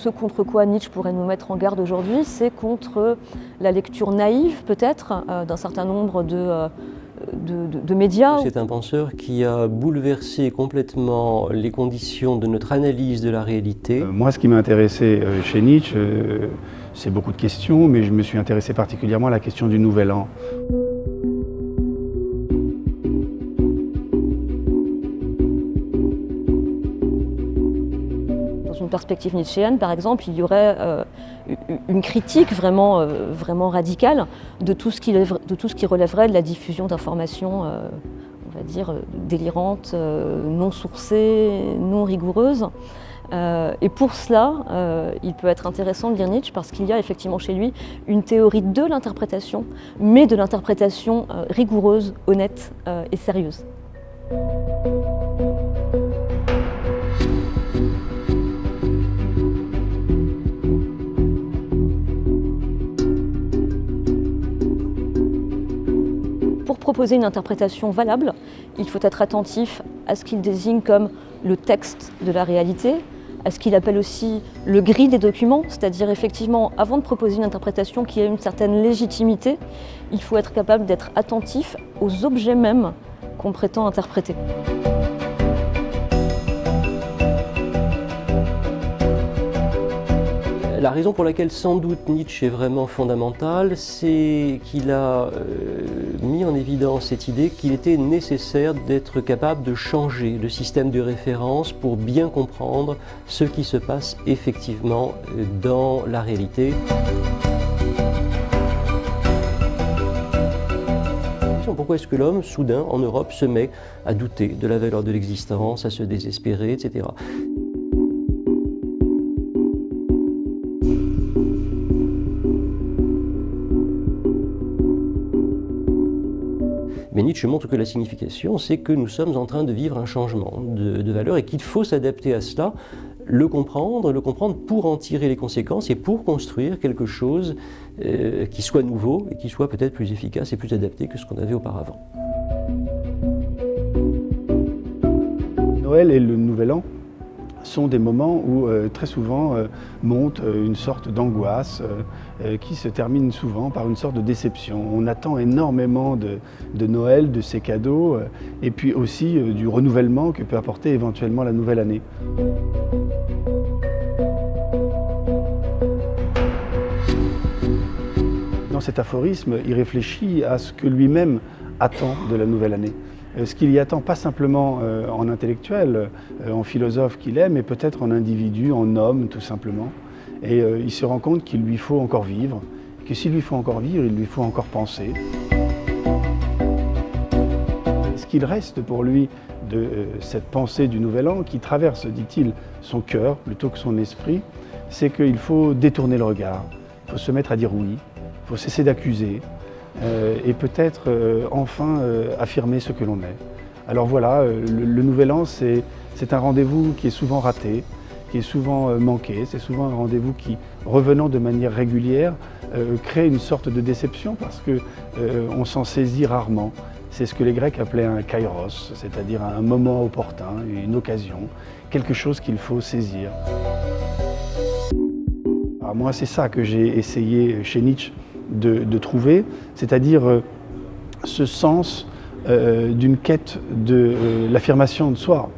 ce contre quoi Nietzsche pourrait nous mettre en garde aujourd'hui, c'est contre la lecture naïve peut-être d'un certain nombre de médias. C'est un penseur qui a bouleversé complètement les conditions de notre analyse de la réalité. Moi, ce qui m'a intéressé chez Nietzsche, c'est beaucoup de questions, mais je me suis intéressé particulièrement à la question du Nouvel An. Dans une perspective nietzschéenne, par exemple, il y aurait une critique vraiment radicale de tout ce qui relèverait de la diffusion d'informations, on va dire, délirantes, non sourcées, non rigoureuses. Et pour cela, il peut être intéressant de lire Nietzsche parce qu'il y a effectivement chez lui une théorie de l'interprétation, mais de l'interprétation rigoureuse, honnête et sérieuse. Pour proposer une interprétation valable, il faut être attentif à ce qu'il désigne comme le texte de la réalité, à ce qu'il appelle aussi le gris des documents, c'est-à-dire effectivement, avant de proposer une interprétation qui a une certaine légitimité, il faut être capable d'être attentif aux objets mêmes qu'on prétend interpréter. La raison pour laquelle sans doute Nietzsche est vraiment fondamental, c'est qu'il a mis en évidence cette idée qu'il était nécessaire d'être capable de changer le système de référence pour bien comprendre ce qui se passe effectivement dans la réalité. Pourquoi est-ce que l'homme, soudain, en Europe, se met à douter de la valeur de l'existence, à se désespérer, etc. Mais Nietzsche montre que la signification, c'est que nous sommes en train de vivre un changement de valeur et qu'il faut s'adapter à cela, le comprendre pour en tirer les conséquences et pour construire quelque chose qui soit nouveau et qui soit peut-être plus efficace et plus adapté que ce qu'on avait auparavant. Noël et le Nouvel An sont des moments où très souvent monte une sorte d'angoisse qui se termine souvent par une sorte de déception. On attend énormément de Noël, de ses cadeaux, et puis aussi du renouvellement que peut apporter éventuellement la nouvelle année. Dans cet aphorisme, il réfléchit à ce que lui-même attend de la nouvelle année. Ce qu'il y attend, pas simplement en intellectuel, en philosophe qu'il est, mais peut-être en individu, en homme tout simplement. Et il se rend compte qu'il lui faut encore vivre, que s'il lui faut encore vivre, il lui faut encore penser. Ce qu'il reste pour lui de cette pensée du Nouvel An, qui traverse, dit-il, son cœur plutôt que son esprit, c'est qu'il faut détourner le regard, il faut se mettre à dire oui, il faut cesser d'accuser, et peut-être enfin affirmer ce que l'on est. Alors voilà, le Nouvel An, c'est un rendez-vous qui est souvent raté, qui est souvent manqué, c'est souvent un rendez-vous qui, revenant de manière régulière, crée une sorte de déception parce qu'on s'en saisit rarement. C'est ce que les Grecs appelaient un kairos, c'est-à-dire un moment opportun, une occasion, quelque chose qu'il faut saisir. Alors moi, c'est ça que j'ai essayé chez Nietzsche de trouver, c'est-à-dire ce sens d'une quête de l'affirmation de soi.